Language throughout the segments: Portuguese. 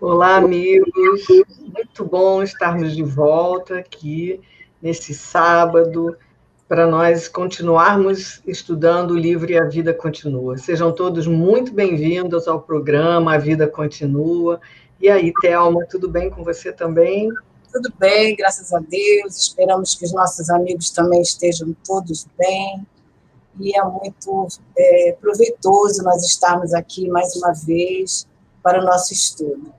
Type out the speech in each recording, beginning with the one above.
Olá, amigos. Muito bom estarmos de volta aqui nesse sábado para nós continuarmos estudando o livro E a Vida Continua. Sejam todos muito bem-vindos ao programa A Vida Continua. E aí, Thelma, tudo bem com você também? Tudo bem, graças a Deus. Esperamos que os nossos amigos também estejam todos bem. E é muito proveitoso nós estarmos aqui mais uma vez para o nosso estudo.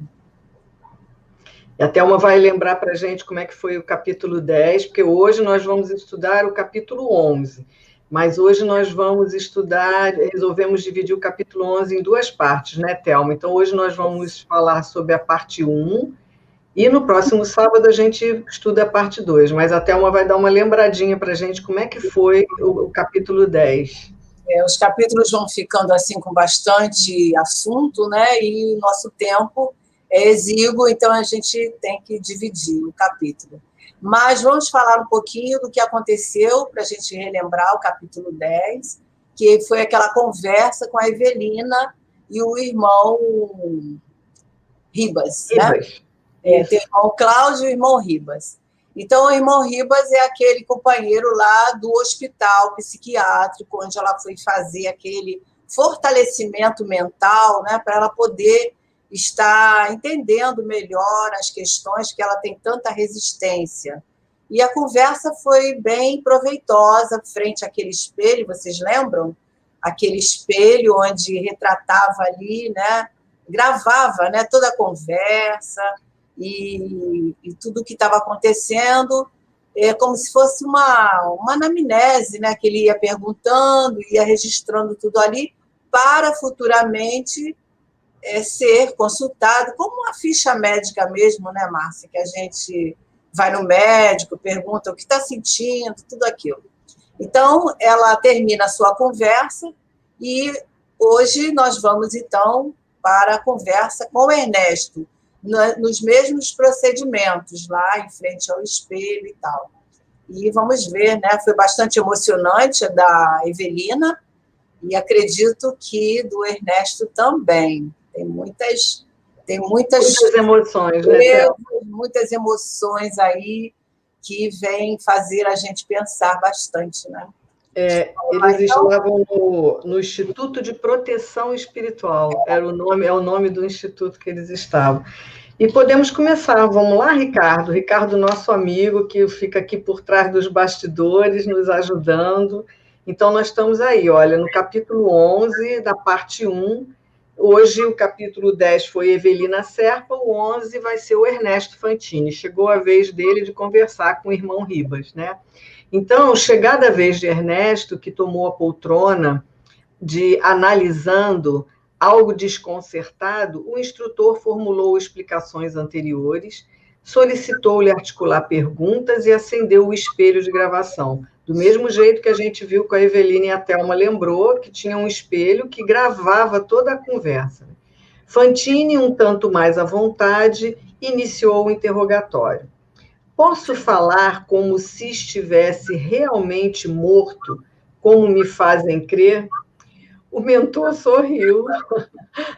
E a Thelma vai lembrar para a gente como é que foi o capítulo 10, porque hoje nós vamos estudar o capítulo 11. Mas hoje nós vamos estudar, resolvemos dividir o capítulo 11 em duas partes, né, Thelma? Então, hoje nós vamos falar sobre a parte 1, e no próximo sábado a gente estuda a parte 2, mas a Thelma vai dar uma lembradinha para a gente como é que foi o capítulo 10. Os capítulos vão ficando assim com bastante assunto, né? E o nosso tempo é exíguo, então a gente tem que dividir o capítulo. Mas vamos falar um pouquinho do que aconteceu para a gente relembrar o capítulo 10, que foi aquela conversa com a Evelina e o irmão Ribas, né? Tem o irmão Cláudio e o irmão Ribas. Então, o irmão Ribas é aquele companheiro lá do hospital psiquiátrico, onde ela foi fazer aquele fortalecimento mental, né, para ela poder estar entendendo melhor as questões que ela tem tanta resistência. E a conversa foi bem proveitosa frente àquele espelho, vocês lembram? Aquele espelho onde retratava ali, né, gravava, né, toda a conversa, e tudo o que estava acontecendo, como se fosse uma anamnese, né? Que ele ia perguntando, ia registrando tudo ali, para futuramente ser consultado, como uma ficha médica mesmo, né, Márcia? Que a gente vai no médico, pergunta o que está sentindo, tudo aquilo. Então, ela termina a sua conversa e hoje nós vamos, então, para a conversa com o Ernesto, nos mesmos procedimentos, lá em frente ao espelho e tal. E vamos ver, né? Foi bastante emocionante a da Evelina e acredito que do Ernesto também. Tem muitas emoções, né? Muitas emoções aí que vêm fazer a gente pensar bastante, né? Eles estavam no Instituto de Proteção Espiritual, é o nome do instituto que eles estavam. E podemos começar, vamos lá, Ricardo? Ricardo, nosso amigo, que fica aqui por trás dos bastidores, nos ajudando. Então, nós estamos aí, olha, no capítulo 11, da parte 1. Hoje, o capítulo 10 foi Evelina Serpa, o 11 vai ser o Ernesto Fantini. Chegou a vez dele de conversar com o irmão Ribas, né? Então, chegada a vez de Ernesto, que tomou a poltrona de analisando algo desconcertado, o instrutor formulou explicações anteriores, solicitou-lhe articular perguntas e acendeu o espelho de gravação. Do mesmo jeito que a gente viu com a Evelina e a Thelma lembrou, que tinha um espelho que gravava toda a conversa. Fantini, um tanto mais à vontade, iniciou o interrogatório. Posso falar como se estivesse realmente morto, como me fazem crer? O mentor sorriu.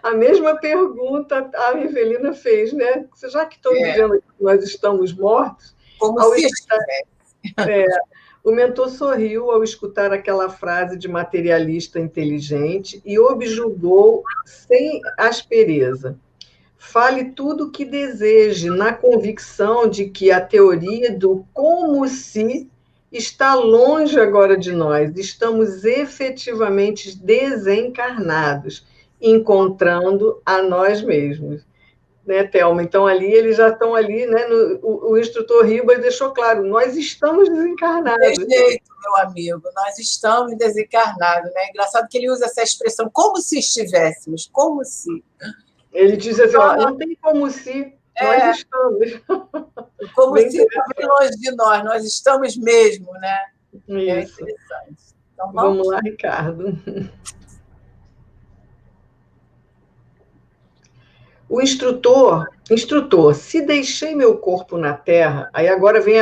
A mesma pergunta a Evelina fez, né? Já que estão dizendo que nós estamos mortos... Como se estivesse. O mentor sorriu ao escutar aquela frase de materialista inteligente e objugou sem aspereza. Fale tudo o que deseje, na convicção de que a teoria do como se está longe agora de nós. Estamos efetivamente desencarnados, encontrando a nós mesmos. Né, Thelma? Então, ali, eles já estão ali, né? O instrutor Ribas deixou claro, nós estamos desencarnados. De jeito, meu amigo, nós estamos desencarnados, né? Engraçado que ele usa essa expressão, como se estivéssemos, como se... Ele diz assim, não tem como se, nós estamos. Como se está bem longe de nós estamos mesmo, né? Isso. É interessante. Então, vamos lá, Ricardo. O instrutor, se deixei meu corpo na Terra, aí agora vem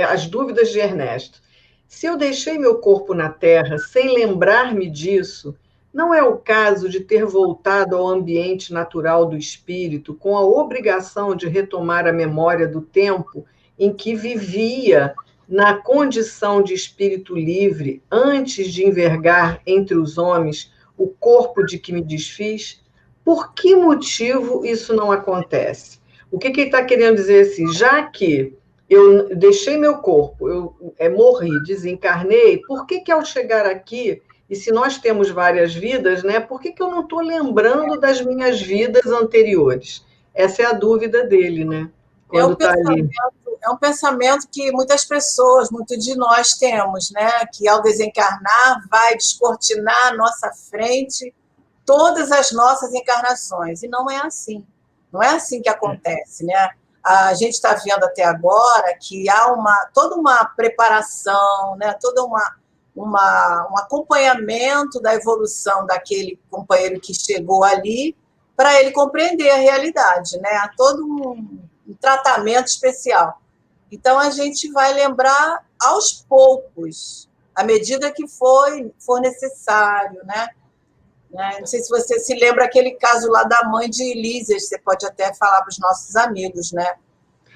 as dúvidas de Ernesto. Se eu deixei meu corpo na Terra sem lembrar-me disso, não é o caso de ter voltado ao ambiente natural do espírito, com a obrigação de retomar a memória do tempo em que vivia na condição de espírito livre, antes de envergar entre os homens o corpo de que me desfiz? Por que motivo isso não acontece? O que ele está querendo dizer assim? Já que eu deixei meu corpo, eu morri, desencarnei, por que ao chegar aqui, e se nós temos várias vidas, né, por que eu não estou lembrando das minhas vidas anteriores? Essa é a dúvida dele, né? Quando está ali. É um pensamento que muitas pessoas, muitos de nós temos, né? Que ao desencarnar vai descortinar à nossa frente todas as nossas encarnações. E não é assim. Não é assim que acontece, né? A gente está vendo até agora que há toda uma preparação, né? Todo um acompanhamento da evolução daquele companheiro que chegou ali para ele compreender a realidade, né? Há todo um tratamento especial. Então, a gente vai lembrar aos poucos, à medida que for necessário, né? Não sei se você se lembra aquele caso lá da mãe de Elísias, você pode até falar para os nossos amigos, né?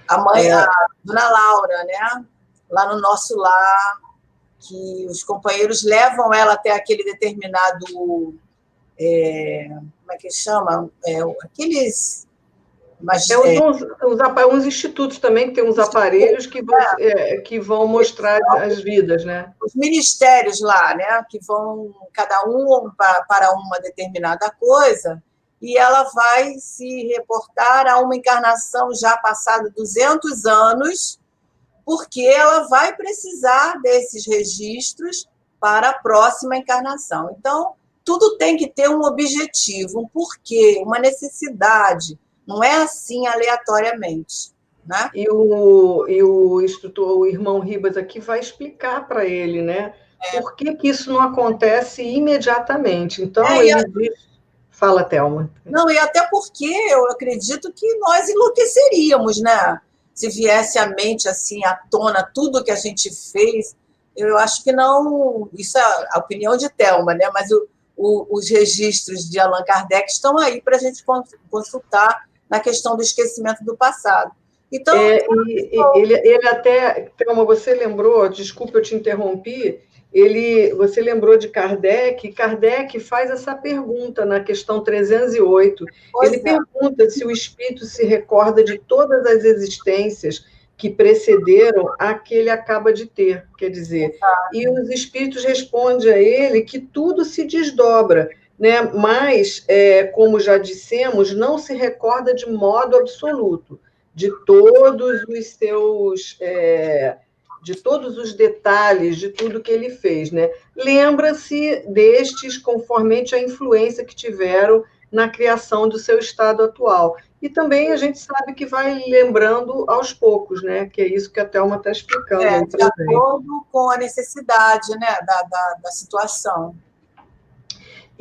A mãe, a dona Laura, né? Lá no nosso lar, que os companheiros levam ela até aquele determinado... como é que chama? Aqueles... uns institutos também, que tem uns aparelhos que vão mostrar as vidas, né? Os ministérios lá, né? Que vão, cada um para uma determinada coisa, e ela vai se reportar a uma encarnação já passada 200 anos, porque ela vai precisar desses registros para a próxima encarnação. Então, tudo tem que ter um objetivo, um porquê, uma necessidade. Não é assim aleatoriamente, né? E o instrutor, o irmão Ribas aqui vai explicar para ele, né? Por que isso não acontece imediatamente. Então, ele diz... Fala, Thelma. Não, e até porque eu acredito que nós enlouqueceríamos, né? Se viesse à mente, assim, à tona, tudo que a gente fez, eu acho que não... Isso é a opinião de Thelma, né? Mas os registros de Allan Kardec estão aí para a gente consultar na questão do esquecimento do passado. Então, ele até, Thelma, você lembrou, desculpa, eu te interrompi, você lembrou de Kardec, Kardec faz essa pergunta na questão 308, ele pergunta se o espírito se recorda de todas as existências que precederam a que ele acaba de ter, quer dizer, e os espíritos respondem a ele que tudo se desdobra, né? Mas, como já dissemos, não se recorda de modo absoluto de todos os seus, de todos os detalhes de tudo que ele fez, né? Lembra-se destes conforme a influência que tiveram na criação do seu estado atual. E também a gente sabe que vai lembrando aos poucos, né? Que é isso que a Thelma está explicando. De acordo com a necessidade, né? da situação.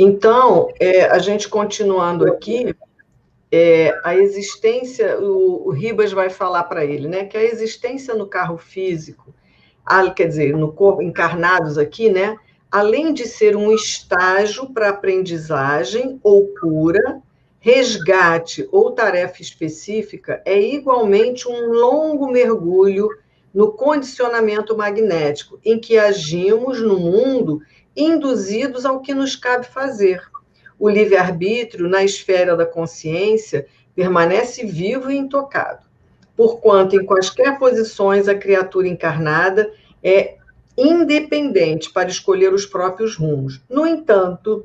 Então, a gente continuando aqui, a existência, o Ribas vai falar para ele, né, que a existência no carro físico, quer dizer, no corpo, encarnados aqui, né, além de ser um estágio para aprendizagem ou cura, resgate ou tarefa específica, é igualmente um longo mergulho no condicionamento magnético, em que agimos no mundo induzidos ao que nos cabe fazer. O livre-arbítrio, na esfera da consciência, permanece vivo e intocado, porquanto, em quaisquer posições, a criatura encarnada é independente para escolher os próprios rumos. No entanto,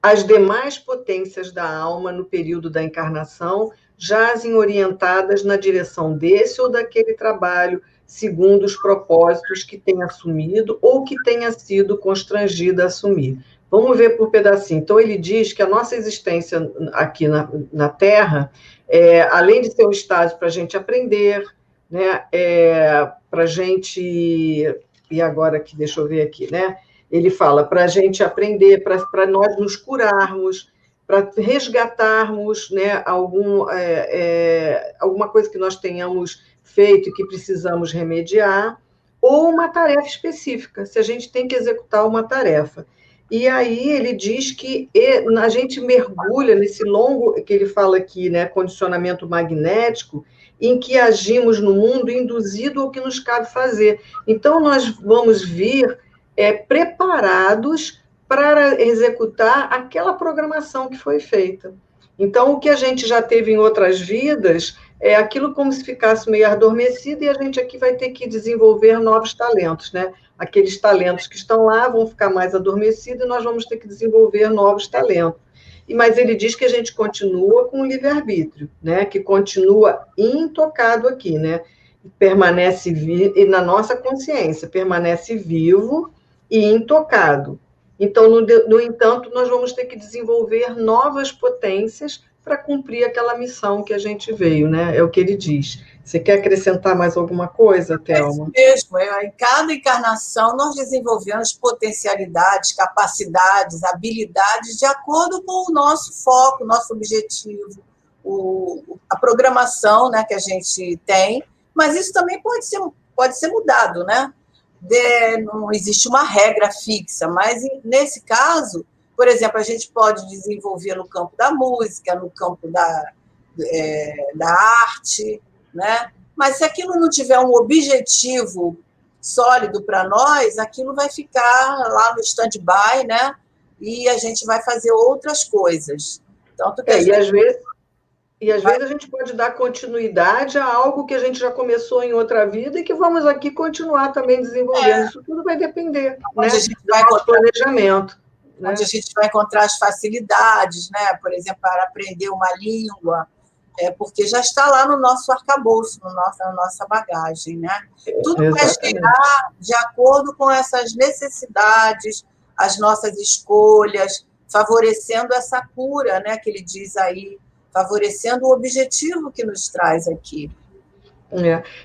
as demais potências da alma, no período da encarnação, jazem orientadas na direção desse ou daquele trabalho, segundo os propósitos que tem assumido ou que tenha sido constrangida a assumir. Vamos ver por pedacinho. Então, ele diz que a nossa existência aqui na Terra, além de ser um estágio para a gente aprender, né, para a gente... E agora, aqui, deixa eu ver aqui, né? Ele fala para a gente aprender, para nós nos curarmos, para resgatarmos, né, alguma coisa que nós tenhamos feito e que precisamos remediar, ou uma tarefa específica, se a gente tem que executar uma tarefa. E aí ele diz que a gente mergulha nesse longo, que ele fala aqui, né, condicionamento magnético, em que agimos no mundo induzido ao que nos cabe fazer. Então, nós vamos vir preparados para executar aquela programação que foi feita. Então, o que a gente já teve em outras vidas é aquilo como se ficasse meio adormecido e a gente aqui vai ter que desenvolver novos talentos, né? Aqueles talentos que estão lá vão ficar mais adormecidos e nós vamos ter que desenvolver novos talentos. Mas ele diz que a gente continua com o livre-arbítrio, né? Que continua intocado aqui, né? Permanece e na nossa consciência, permanece vivo e intocado. Então, no entanto, nós vamos ter que desenvolver novas potências para cumprir aquela missão que a gente veio, né? É o que ele diz. Você quer acrescentar mais alguma coisa, Thelma? É isso mesmo. Em cada encarnação, nós desenvolvemos potencialidades, capacidades, habilidades de acordo com o nosso foco, nosso objetivo, a programação, né, que a gente tem. Mas isso também pode ser mudado, né? Não existe uma regra fixa, mas nesse caso, por exemplo, a gente pode desenvolver no campo da música, no campo da arte, né? Mas se aquilo não tiver um objetivo sólido para nós, aquilo vai ficar lá no stand-by, né? E a gente vai fazer outras coisas. Tanto que às vezes a gente pode dar continuidade a algo que a gente já começou em outra vida e que vamos aqui continuar também desenvolvendo. Isso tudo vai depender, né, do nosso planejamento. Né? Onde a gente vai encontrar as facilidades, né? Por exemplo, para aprender uma língua, porque já está lá no nosso arcabouço, na nossa bagagem, né? Tudo vai chegar de acordo com essas necessidades, as nossas escolhas, favorecendo essa cura, né, que ele diz aí, favorecendo o objetivo que nos traz aqui.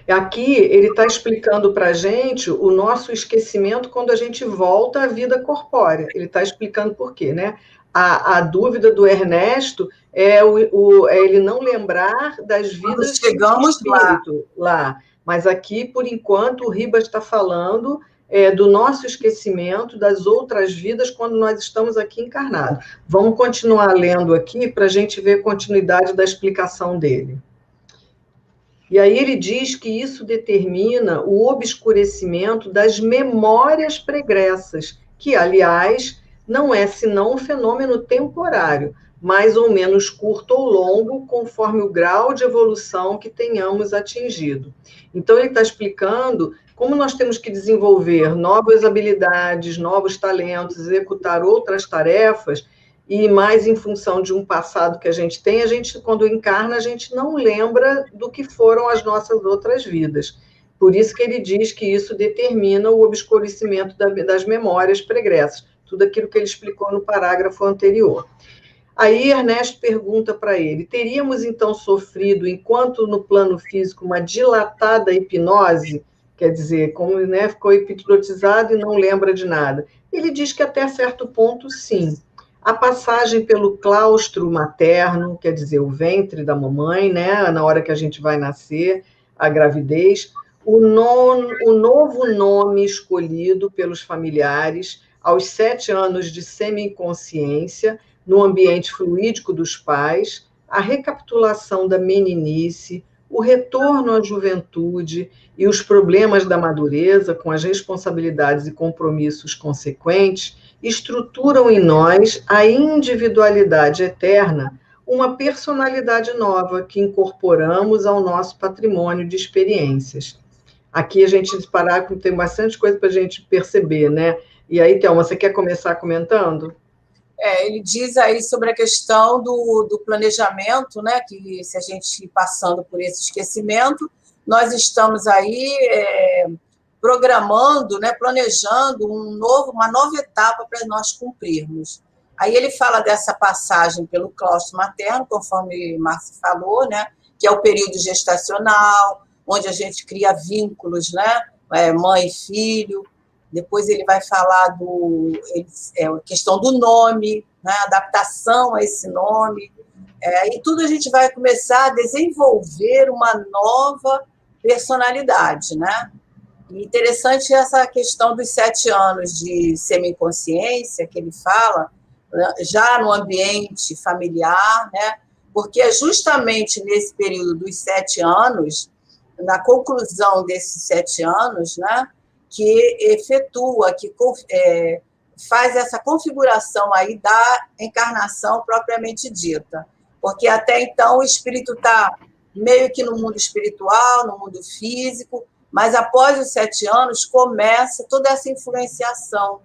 Aqui ele está explicando para a gente o nosso esquecimento quando a gente volta à vida corpórea. Ele está explicando por quê, né? A dúvida do Ernesto é ele não lembrar das vidas nós chegamos lá. Mas aqui, por enquanto, o Ribas está falando do nosso esquecimento das outras vidas quando nós estamos aqui encarnados. Vamos continuar lendo aqui para a gente ver a continuidade da explicação dele. E aí ele diz que isso determina o obscurecimento das memórias pregressas, que, aliás, não é senão um fenômeno temporário, mais ou menos curto ou longo, conforme o grau de evolução que tenhamos atingido. Então, ele está explicando como nós temos que desenvolver novas habilidades, novos talentos, executar outras tarefas, e mais em função de um passado que a gente tem, quando encarna, a gente não lembra do que foram as nossas outras vidas. Por isso que ele diz que isso determina o obscurecimento das memórias pregressas, tudo aquilo que ele explicou no parágrafo anterior. Aí Ernesto pergunta para ele, teríamos então sofrido, enquanto no plano físico, uma dilatada hipnose, quer dizer, como, né, ficou hipnotizado e não lembra de nada? Ele diz que até certo ponto, sim. A passagem pelo claustro materno, quer dizer, o ventre da mamãe, né, na hora que a gente vai nascer, a gravidez, o novo nome escolhido pelos familiares aos 7 anos de semi-inconsciência, no ambiente fluídico dos pais, a recapitulação da meninice, o retorno à juventude e os problemas da madureza, com as responsabilidades e compromissos consequentes, estruturam em nós a individualidade eterna, uma personalidade nova que incorporamos ao nosso patrimônio de experiências. Aqui a gente parar, tem bastante coisa para a gente perceber, né? E aí, Thelma, você quer começar comentando? Ele diz aí sobre a questão do planejamento, né? Que se a gente ir passando por esse esquecimento, nós estamos aí programando, né, planejando uma nova etapa para nós cumprirmos. Aí ele fala dessa passagem pelo claustro materno, conforme Márcia falou, né, que é o período gestacional, onde a gente cria vínculos, né, mãe e filho. Depois ele vai falar a questão do nome, né, adaptação a esse nome. E tudo a gente vai começar a desenvolver uma nova personalidade, né? Interessante essa questão dos 7 anos de semi-inconsciência que ele fala, já no ambiente familiar, né? Porque é justamente nesse período dos 7 anos, na conclusão desses 7 anos, né, que efetua, que faz essa configuração aí da encarnação propriamente dita. Porque até então o espírito está meio que no mundo espiritual, no mundo físico, mas após os 7 anos começa toda essa influenciação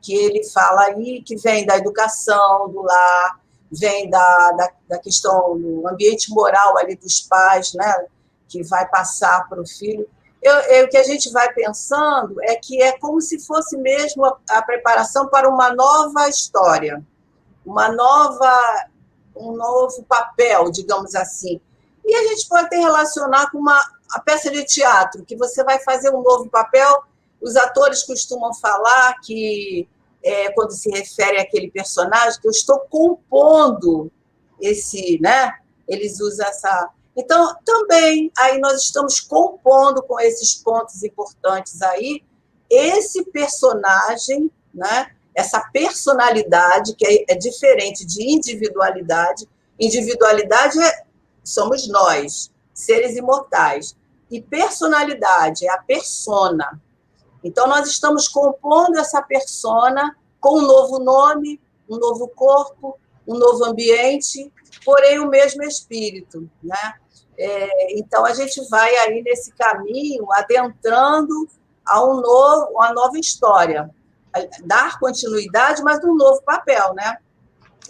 que ele fala aí, que vem da educação, do lar, vem da questão do ambiente moral ali dos pais, né, que vai passar para o filho. O que a gente vai pensando é que é como se fosse mesmo a preparação para uma nova história, um novo papel, digamos assim. E a gente pode até relacionar com a peça de teatro, que você vai fazer um novo papel. Os atores costumam falar que, quando se refere àquele personagem, que eu estou compondo esse, né? Eles usam essa... Então, também, aí nós estamos compondo com esses pontos importantes aí, esse personagem, né? Essa personalidade, que é diferente de individualidade. Individualidade somos nós, seres imortais. E personalidade é a persona. Então, nós estamos compondo essa persona com um novo nome, um novo corpo, um novo ambiente, porém o mesmo espírito, né? Então, a gente vai aí nesse caminho, adentrando a uma nova história. Dar continuidade, mas num novo papel, né?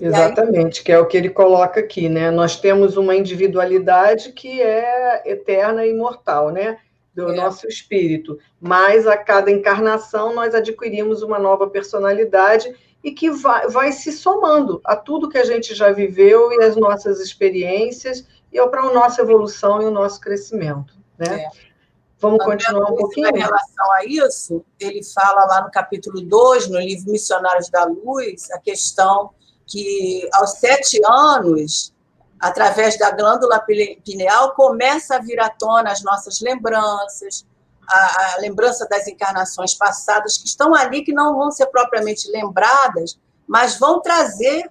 Exatamente, que é o que ele coloca aqui, né? Nós temos uma individualidade que é eterna e imortal, né? Do nosso espírito, mas a cada encarnação nós adquirimos uma nova personalidade e que vai se somando a tudo que a gente já viveu e as nossas experiências e para a nossa evolução e o nosso crescimento, né? Vamos continuar um pouquinho? Em relação a isso, ele fala lá no capítulo 2, no livro Missionários da Luz, a questão que aos 7 anos, através da glândula pineal, começa a vir à tona as nossas lembranças, a lembrança das encarnações passadas, que estão ali, que não vão ser propriamente lembradas, mas vão trazer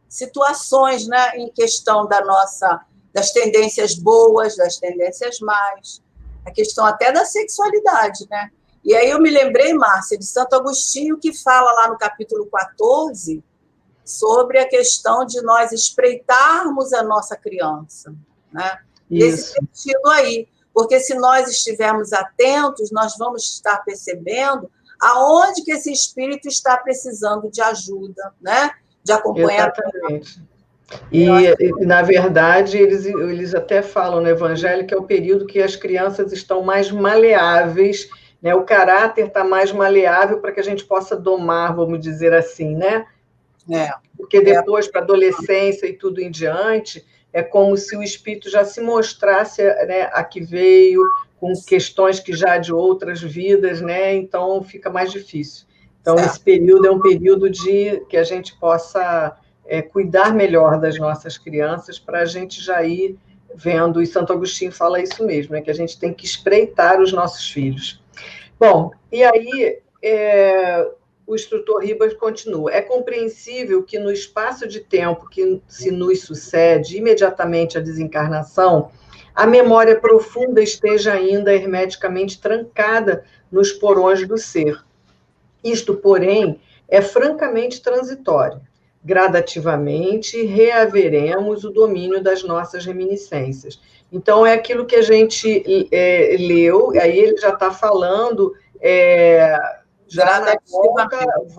situações, né, em questão das tendências boas, das tendências más, a questão até da sexualidade, né? E aí eu me lembrei, Márcia, de Santo Agostinho, que fala lá no capítulo 14, sobre a questão de nós espreitarmos a nossa criança, né? Nesse sentido aí, porque se nós estivermos atentos, nós vamos estar percebendo aonde que esse espírito está precisando de ajuda, né? De acompanhamento. Exatamente. E, na verdade, eles até falam no Evangelho que é o período que as crianças estão mais maleáveis, né? O caráter está mais maleável para que a gente possa domar, vamos dizer assim, né? Porque depois, para a adolescência e tudo em diante, é como se o espírito já se mostrasse, né, a que veio, com questões que já de outras vidas, né? Então fica mais difícil. Então, esse período é um período de que a gente possa cuidar melhor das nossas crianças para a gente já ir vendo, e Santo Agostinho fala isso mesmo, né, que a gente tem que espreitar os nossos filhos. Bom, e aí o instrutor Ribas continua. É compreensível que no espaço de tempo que se nos sucede imediatamente à desencarnação, a memória profunda esteja ainda hermeticamente trancada nos porões do ser. Isto, porém, é francamente transitório. Gradativamente reaveremos o domínio das nossas reminiscências. Então, é aquilo que a gente leu, aí ele já está falando, já na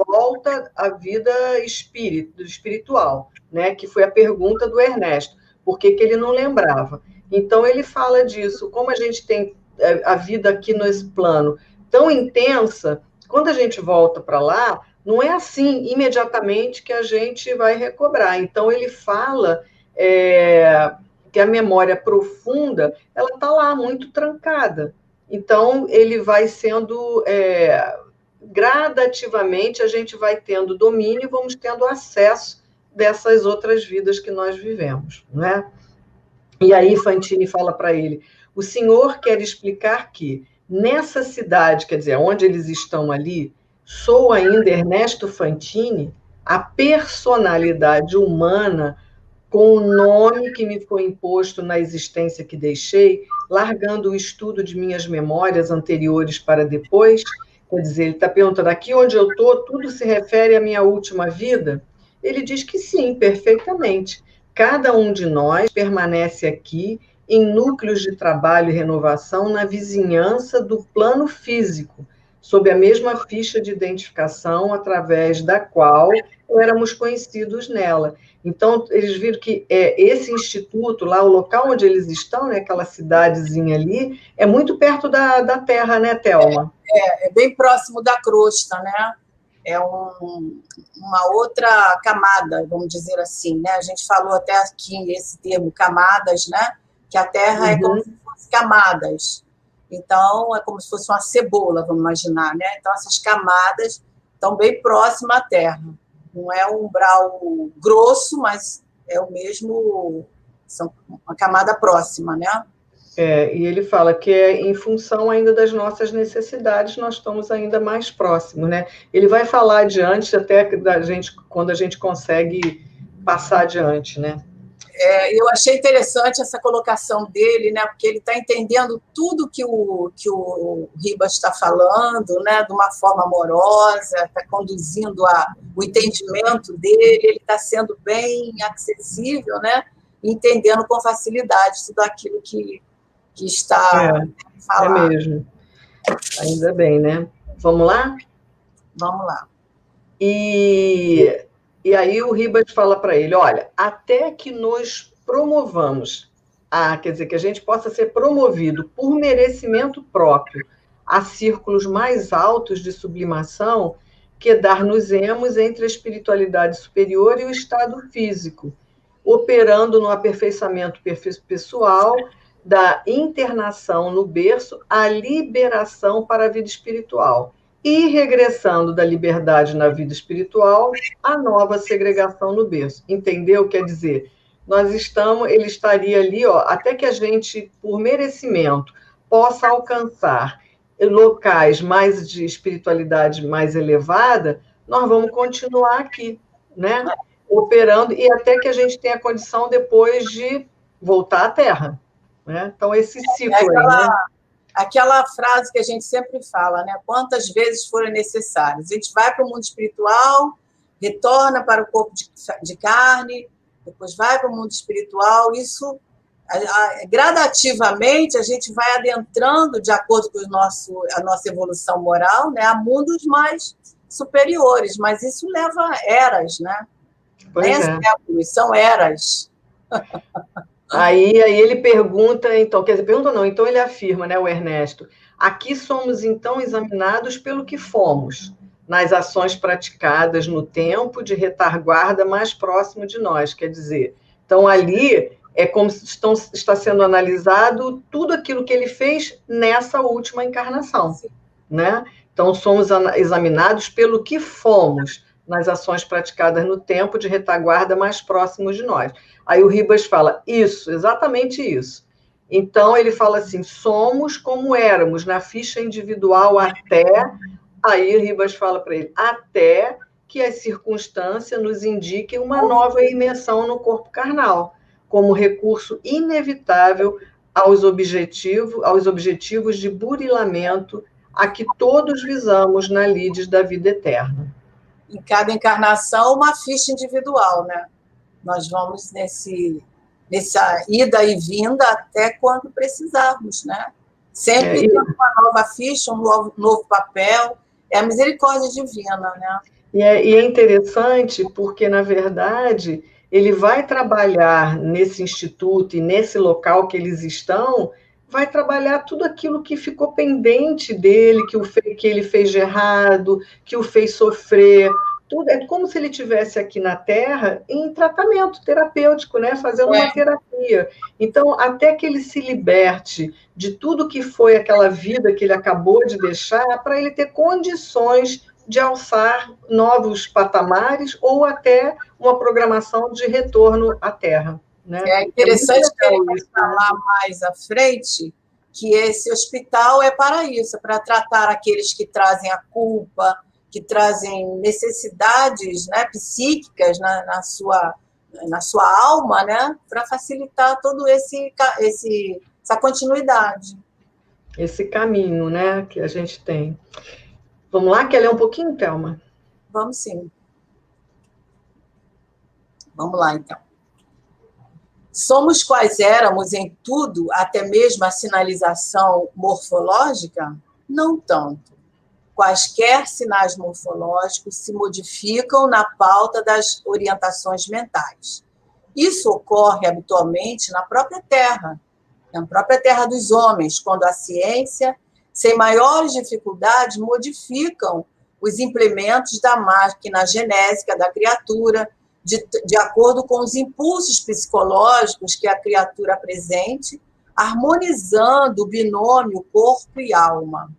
volta à vida espiritual, né? Que foi a pergunta do Ernesto, por que ele não lembrava? Então, ele fala disso, como a gente tem a vida aqui nesse plano tão intensa, quando a gente volta para lá, não é assim imediatamente que a gente vai recobrar. Então, ele fala que a memória profunda, ela está lá, muito trancada. Então, ele vai sendo... gradativamente, a gente vai tendo domínio e vamos tendo acesso dessas outras vidas que nós vivemos, né? E aí Fantini fala para ele, o senhor quer explicar que, nessa cidade, quer dizer, onde eles estão ali, sou ainda Ernesto Fantini, a personalidade humana com o nome que me foi imposto na existência que deixei, largando o estudo de minhas memórias anteriores para depois. Quer dizer, ele está perguntando, aqui onde eu estou, tudo se refere à minha última vida? Ele diz que sim, perfeitamente. Cada um de nós permanece aqui em núcleos de trabalho e renovação na vizinhança do plano físico, sob a mesma ficha de identificação através da qual éramos conhecidos nela. Então, eles viram que esse instituto, lá, o local onde eles estão, né, aquela cidadezinha ali, é muito perto da Terra, né, Thelma? É bem próximo da crosta, né? É uma outra camada, vamos dizer assim, né? A gente falou até aqui esse termo, camadas, né? Que a Terra é como se fosse camadas. Então, é como se fosse uma cebola, vamos imaginar, né? Então, essas camadas estão bem próximas à Terra. Não é um umbral grosso, mas é o mesmo, são uma camada próxima, né? E ele fala que em função ainda das nossas necessidades, nós estamos ainda mais próximos, né? Ele vai falar adiante até da gente, quando a gente consegue passar adiante, né? Eu achei interessante essa colocação dele, né? Porque ele está entendendo tudo que o Ribas está falando, né? De uma forma amorosa, está conduzindo o entendimento dele, ele está sendo bem acessível, né? Entendendo com facilidade tudo aquilo que está falando. É mesmo. Ainda bem, né? Vamos lá? Vamos lá. E aí o Ribas fala para ele, olha, até que nos promovamos, quer dizer, que a gente possa ser promovido por merecimento próprio a círculos mais altos de sublimação, que dar-nos-emos entre a espiritualidade superior e o estado físico, operando no aperfeiçoamento pessoal da internação no berço à liberação para a vida espiritual, e regressando da liberdade na vida espiritual à nova segregação no berço. Entendeu? Quer dizer, ele estaria ali, até que a gente, por merecimento, possa alcançar locais mais de espiritualidade mais elevada, nós vamos continuar aqui, né? Operando, e até que a gente tenha condição depois de voltar à Terra. Né? Então, esse ciclo aí, né? Aquela frase que a gente sempre fala, né? Quantas vezes forem necessárias. A gente vai para o mundo espiritual, retorna para o corpo de carne, depois vai para o mundo espiritual. Isso, gradativamente, a gente vai adentrando, de acordo com a nossa evolução moral, né? A mundos mais superiores. Mas isso leva eras, né? Séculos, são eras. Aí ele pergunta, então, quer dizer, pergunta não, então ele afirma, né, o Ernesto, aqui somos então examinados pelo que fomos, nas ações praticadas no tempo de retaguarda mais próximo de nós, quer dizer, então ali é como se está sendo analisado tudo aquilo que ele fez nessa última encarnação, né? Então somos examinados pelo que fomos, nas ações praticadas no tempo de retaguarda mais próximos de nós. Aí o Ribas fala, isso, exatamente isso. Então, ele fala assim, somos como éramos na ficha individual até... Aí o Ribas fala para ele, até que as circunstâncias nos indiquem uma nova imersão no corpo carnal, como recurso inevitável aos objetivos de burilamento a que todos visamos na lide da vida eterna. Em cada encarnação, uma ficha individual, né? Nós vamos nessa ida e vinda até quando precisarmos, né? Sempre tem uma nova ficha, um novo papel. É a misericórdia divina, né? E é interessante porque, na verdade, ele vai trabalhar nesse instituto e nesse local que eles estão, vai trabalhar tudo aquilo que ficou pendente dele, que ele fez de errado, que o fez sofrer. Tudo é como se ele estivesse aqui na Terra em tratamento terapêutico, né? Fazendo uma terapia. Então, até que ele se liberte de tudo que foi aquela vida que ele acabou de deixar, para ele ter condições de alçar novos patamares ou até uma programação de retorno à Terra. Né? É interessante que ele vai falar mais à frente que esse hospital é para isso, para tratar aqueles que trazem a culpa, que trazem necessidades, né, psíquicas na sua alma, né, para facilitar todo essa continuidade. Esse caminho, né, que a gente tem. Vamos lá, quer ler um pouquinho, Thelma? Vamos sim. Vamos lá, então. Somos quais éramos em tudo, até mesmo a sinalização morfológica? Não tanto. Quaisquer sinais morfológicos se modificam na pauta das orientações mentais. Isso ocorre habitualmente na própria Terra dos homens, quando a ciência, sem maiores dificuldades, modificam os implementos da máquina genésica da criatura, de acordo com os impulsos psicológicos que a criatura apresente, harmonizando o binômio corpo e alma.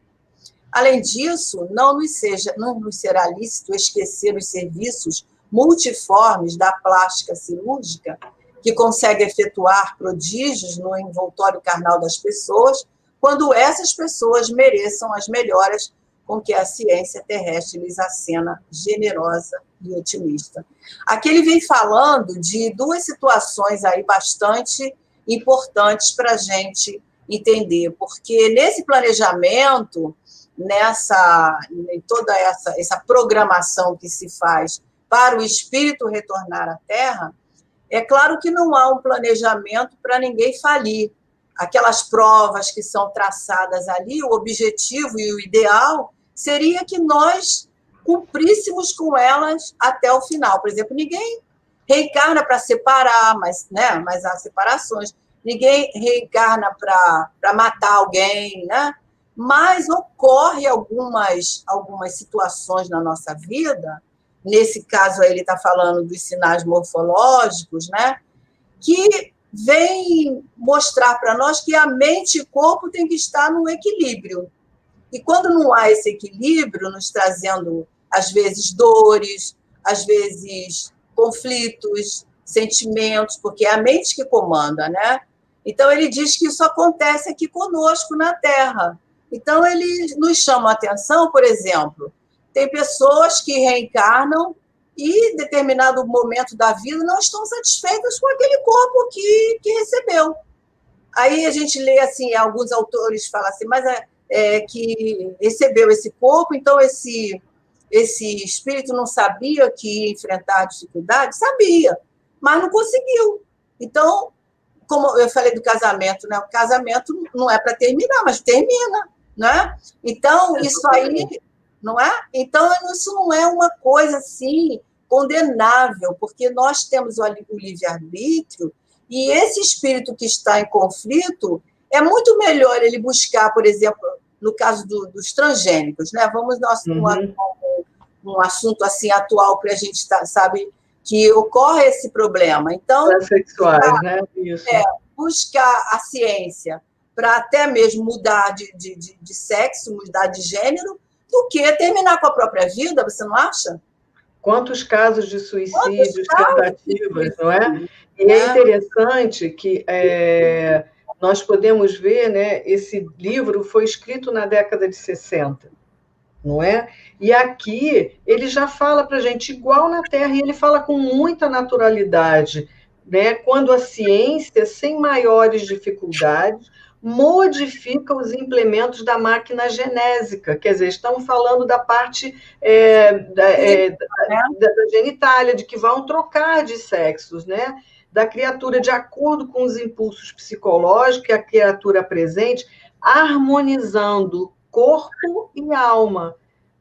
Além disso, não nos será lícito esquecer os serviços multiformes da plástica cirúrgica, que consegue efetuar prodígios no envoltório carnal das pessoas, quando essas pessoas mereçam as melhoras com que a ciência terrestre lhes acena generosa e otimista. Aqui ele vem falando de duas situações aí bastante importantes para a gente entender, porque nesse planejamento, em toda essa programação que se faz para o espírito retornar à Terra, é claro que não há um planejamento para ninguém falir. Aquelas provas que são traçadas ali, o objetivo e o ideal seria que nós cumpríssemos com elas até o final. Por exemplo, ninguém reencarna para separar, mas há separações. Ninguém reencarna para matar alguém, né? Mas ocorre algumas situações na nossa vida, nesse caso aí ele está falando dos sinais morfológicos, né? Que vem mostrar para nós que a mente e o corpo tem que estar no equilíbrio. E quando não há esse equilíbrio, nos trazendo, às vezes, dores, às vezes, conflitos, sentimentos, porque é a mente que comanda, né? Então, ele diz que isso acontece aqui conosco na Terra. Então, ele nos chama a atenção, por exemplo, tem pessoas que reencarnam e, em determinado momento da vida, não estão satisfeitas com aquele corpo que recebeu. Aí a gente lê assim, alguns autores falam assim, mas que recebeu esse corpo, então esse espírito não sabia que ia enfrentar dificuldades? Sabia, mas não conseguiu. Então, como eu falei do casamento, né? O casamento não é para terminar, mas termina, né? Então, isso aí, não é? Então, isso não é uma coisa assim condenável, porque nós temos o livre-arbítrio e esse espírito que está em conflito, é muito melhor ele buscar, por exemplo, no caso dos transgênicos, né? Vamos um assunto assim atual que a gente sabe que ocorre esse problema. Então, transexuais, né? Isso. Buscar a ciência para até mesmo mudar de sexo, mudar de gênero, do que terminar com a própria vida, você não acha? Quantos casos de suicídios, tentativas, não é? E é interessante que nós podemos ver, né, esse livro foi escrito na década de 60, não é? E aqui ele já fala para a gente igual na Terra, e ele fala com muita naturalidade, né? Quando a ciência, sem maiores dificuldades, modifica os implementos da máquina genésica, quer dizer, estamos falando da parte da genitália, de que vão trocar de sexos, né? Da criatura de acordo com os impulsos psicológicos que a criatura apresente, harmonizando corpo e alma.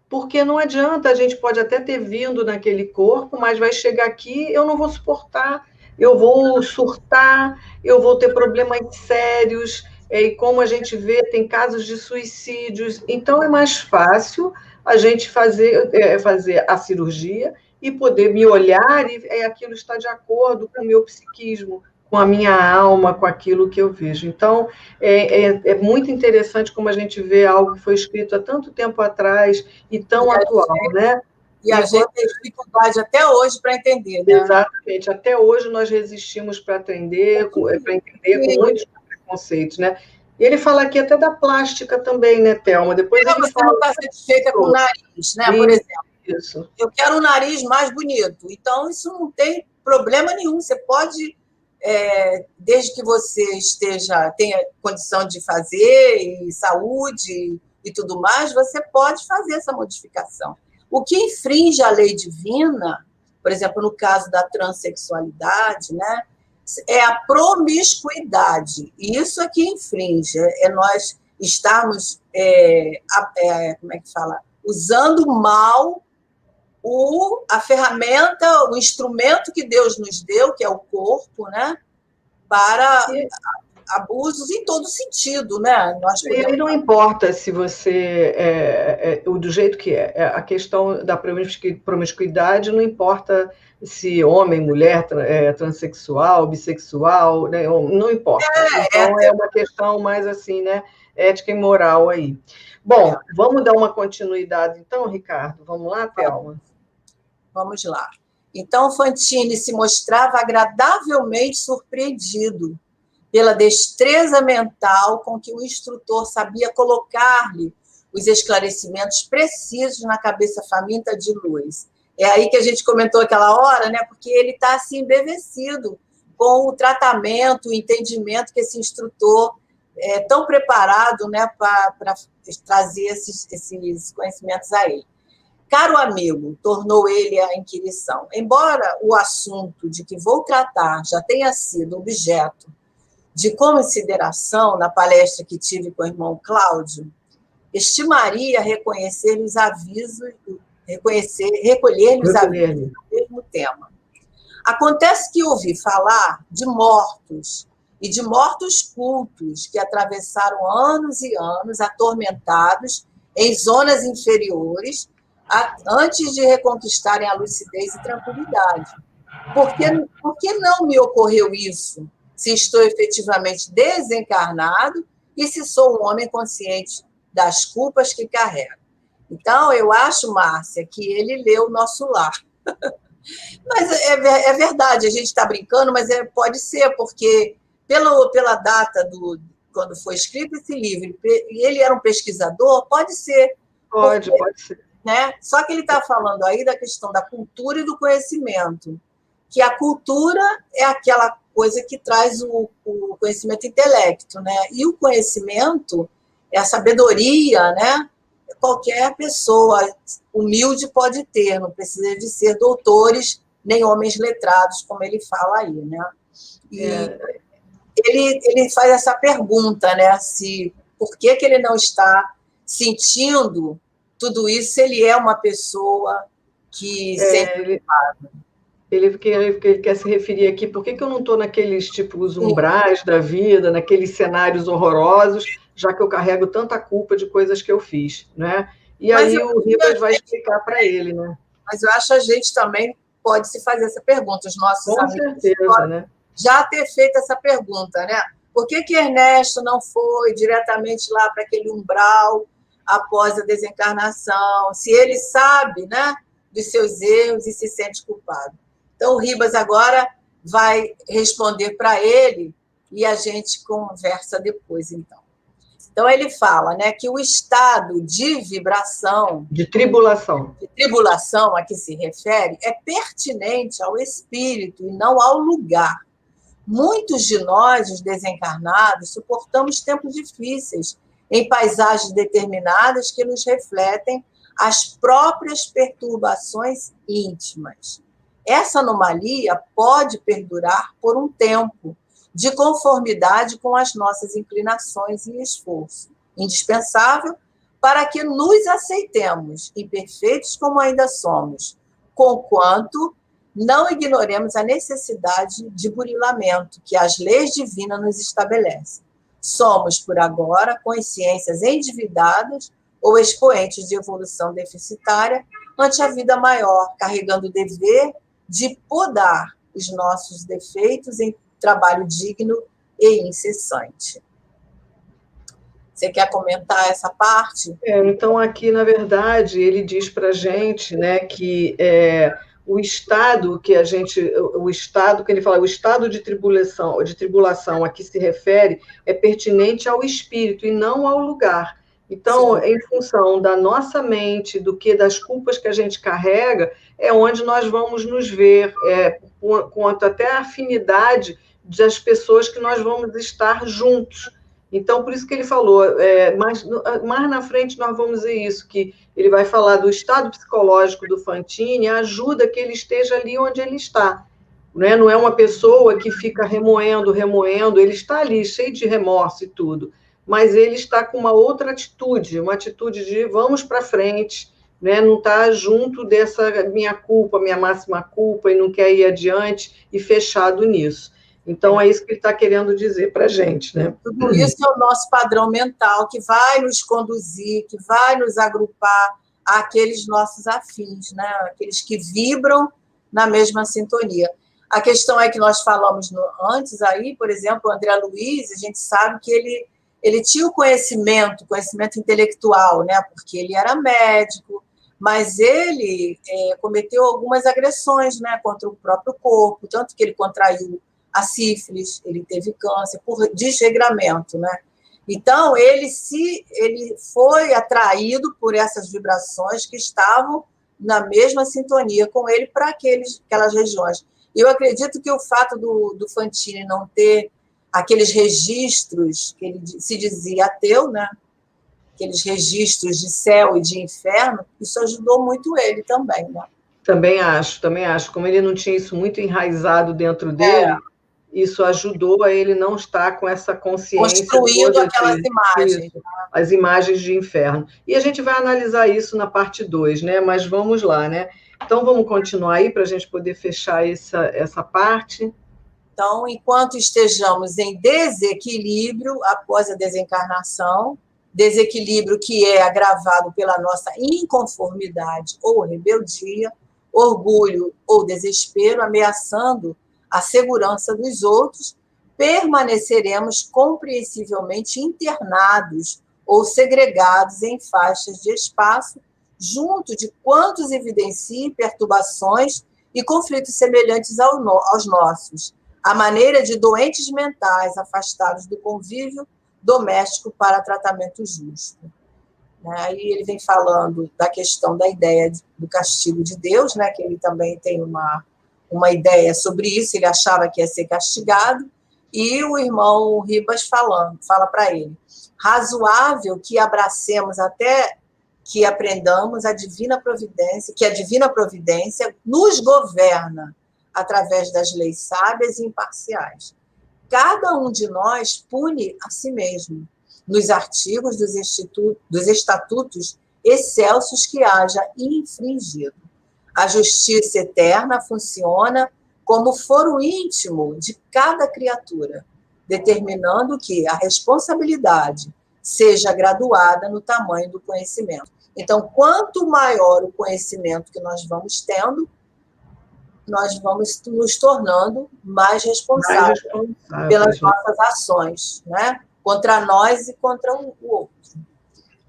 Porque não adianta, a gente pode até ter vindo naquele corpo, mas vai chegar aqui, eu não vou suportar, eu vou surtar, eu vou ter problemas sérios, e como a gente vê, tem casos de suicídios. Então, é mais fácil a gente fazer a cirurgia e poder me olhar e aquilo está de acordo com o meu psiquismo, com a minha alma, com aquilo que eu vejo. Então, é muito interessante como a gente vê algo que foi escrito há tanto tempo atrás e tão atual, né? E a gente tem dificuldade até hoje para entender, né? Exatamente. Até hoje nós resistimos para entender com muitos preconceitos, né? E ele fala aqui até da plástica também, né, Thelma? Depois ele Você fala... não está satisfeita com o nariz, né? Por exemplo, isso. Eu quero um nariz mais bonito. Então, isso não tem problema nenhum. Você pode, desde que você tenha condição de fazer, e saúde e tudo mais, você pode fazer essa modificação. O que infringe a lei divina, por exemplo, no caso da transexualidade, né, é a promiscuidade. E isso é que infringe. Nós estarmos, como é que fala? Usando mal a ferramenta, o instrumento que Deus nos deu, que é o corpo, né, para abusos em todo sentido, né? E não importa se você do jeito que a questão da promiscuidade não importa se homem, mulher, transexual, bissexual, né? Não importa. Então é uma questão mais assim, né? Ética e moral aí. Bom, vamos dar uma continuidade então, Ricardo? Vamos lá, Thelma? Vamos lá. Então, Fantini se mostrava agradavelmente surpreendido pela destreza mental com que o instrutor sabia colocar-lhe os esclarecimentos precisos na cabeça faminta de luz. É aí que a gente comentou aquela hora, né? Porque ele está assim, embevecido com o tratamento, o entendimento que esse instrutor é tão preparado, né, para trazer esses conhecimentos a ele. Caro amigo, tornou ele a inquirição, embora o assunto de que vou tratar já tenha sido objeto de consideração na palestra que tive com o irmão Cláudio, estimaria recolher-lhe os avisos do mesmo tema. Acontece que ouvi falar de mortos e de mortos cultos que atravessaram anos e anos atormentados em zonas inferiores antes de reconquistarem a lucidez e tranquilidade. Por que não me ocorreu isso, se estou efetivamente desencarnado e se sou um homem consciente das culpas que carrego? Então, eu acho, Márcia, que ele leu o Nosso Lar. Mas é verdade, a gente está brincando, mas pode ser, porque pela data quando foi escrito esse livro, e ele era um pesquisador, pode ser. Pode ser. Né? Só que ele está falando aí da questão da cultura e do conhecimento, que a cultura é aquela coisa que traz o conhecimento intelecto, né? E o conhecimento é a sabedoria, né? Qualquer pessoa humilde pode ter, não precisa de ser doutores nem homens letrados, como ele fala aí, né? E ele faz essa pergunta, né? Por que ele não está sentindo tudo isso se ele é uma pessoa que sempre... Ele quer se referir aqui, por que eu não estou naqueles os umbrais da vida, naqueles cenários horrorosos, já que eu carrego tanta culpa de coisas que eu fiz, né? E aí o Ribas vai explicar para ele, né? Mas eu acho que a gente também pode se fazer essa pergunta, os nossos amigos. Com certeza, né? Já ter feito essa pergunta, né? Por que Ernesto não foi diretamente lá para aquele umbral após a desencarnação, se ele sabe, né, dos seus erros e se sente culpado? Então, o Ribas agora vai responder para ele e a gente conversa depois, então. Então, ele fala, né, que o estado de vibração... De tribulação. De tribulação a que se refere é pertinente ao espírito e não ao lugar. Muitos de nós, os desencarnados, suportamos tempos difíceis em paisagens determinadas que nos refletem as próprias perturbações íntimas. Essa anomalia pode perdurar por um tempo, de conformidade com as nossas inclinações e esforço, indispensável para que nos aceitemos, imperfeitos como ainda somos, conquanto não ignoremos a necessidade de burilamento que as leis divinas nos estabelecem. Somos, por agora, consciências endividadas ou expoentes de evolução deficitária ante a vida maior, carregando o dever de podar os nossos defeitos em trabalho digno e incessante. Você quer comentar essa parte? Então, aqui, na verdade, ele diz para a gente, né, que o estado que o estado que ele fala, o estado de tribulação a que se refere é pertinente ao espírito e não ao lugar. Então, em função da nossa mente, das culpas que a gente carrega, é onde nós vamos nos ver, quanto até a afinidade das pessoas que nós vamos estar juntos. Então, por isso que ele falou, mais na frente nós vamos ver isso, que ele vai falar do estado psicológico do Fantini, ajuda que ele esteja ali onde ele está. Né? Não é uma pessoa que fica remoendo, ele está ali, cheio de remorso e tudo, mas ele está com uma outra atitude, uma atitude de vamos para frente, né? Não está junto dessa minha culpa, minha máxima culpa, e não quer ir adiante e fechado nisso. Então, é isso que ele está querendo dizer para a gente, né? Tudo isso é o nosso padrão mental, que vai nos conduzir, que vai nos agrupar àqueles nossos afins, né? Aqueles que vibram na mesma sintonia. A questão é que nós falamos antes aí, por exemplo, o André Luiz, a gente sabe que ele tinha o conhecimento intelectual, né? Porque ele era médico, mas ele cometeu algumas agressões, né? Contra o próprio corpo, tanto que ele contraiu a sífilis, ele teve câncer por desregramento, né? Então, ele foi atraído por essas vibrações que estavam na mesma sintonia com ele para aquelas regiões. Eu acredito que o fato do Fantini não ter aqueles registros, que ele se dizia ateu, né? Aqueles registros de céu e de inferno, isso ajudou muito ele também, né? Também acho. Como ele não tinha isso muito enraizado dentro dele, isso ajudou a ele não estar com essa consciência. Construindo aquelas imagens. Isso, as imagens de inferno. E a gente vai analisar isso na parte 2, né? Mas vamos lá, né? Então, vamos continuar aí para a gente poder fechar essa parte. Então, enquanto estejamos em desequilíbrio após a desencarnação, desequilíbrio que é agravado pela nossa inconformidade ou rebeldia, orgulho ou desespero, ameaçando a segurança dos outros, permaneceremos compreensivelmente internados ou segregados em faixas de espaço, junto de quantos evidenciem perturbações e conflitos semelhantes aos nossos, à maneira de doentes mentais afastados do convívio doméstico para tratamento justo. Aí ele vem falando da questão da ideia do castigo de Deus, né, que ele também tem uma ideia sobre isso, ele achava que ia ser castigado, e o irmão Ribas fala para ele, razoável que abracemos até que aprendamos a divina providência, que a divina providência nos governa através das leis sábias e imparciais. Cada um de nós pune a si mesmo, nos artigos dos estatutos excelsos que haja infringido. A justiça eterna funciona como foro íntimo de cada criatura, determinando que a responsabilidade seja graduada no tamanho do conhecimento. Então, quanto maior o conhecimento que nós vamos tendo, nós vamos nos tornando mais responsáveis pelas nossas ações, né? Contra nós e contra o outro.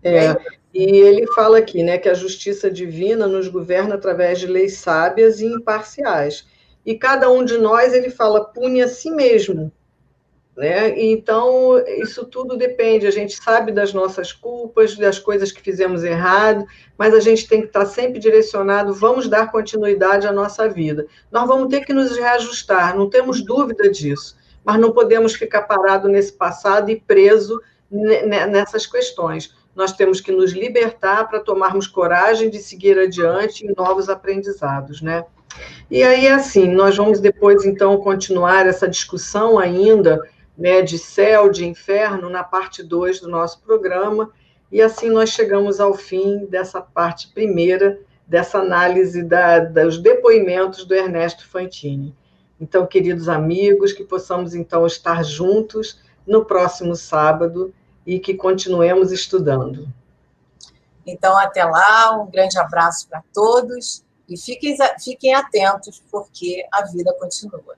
E ele fala aqui, né, que a justiça divina nos governa através de leis sábias e imparciais. E cada um de nós, ele fala, pune a si mesmo. Né? Então, isso tudo depende, a gente sabe das nossas culpas, das coisas que fizemos errado, mas a gente tem que estar sempre direcionado, vamos dar continuidade à nossa vida. Nós vamos ter que nos reajustar, não temos dúvida disso, mas não podemos ficar parado nesse passado e preso nessas questões. Nós temos que nos libertar para tomarmos coragem de seguir adiante em novos aprendizados, né? E aí, assim, nós vamos depois, então, continuar essa discussão ainda, né, de céu, de inferno, na parte 2 do nosso programa, e assim nós chegamos ao fim dessa parte primeira, dessa análise dos depoimentos do Ernesto Fantini. Então, queridos amigos, que possamos, então, estar juntos no próximo sábado e que continuemos estudando. Então, até lá, um grande abraço para todos e fiquem atentos, porque a vida continua.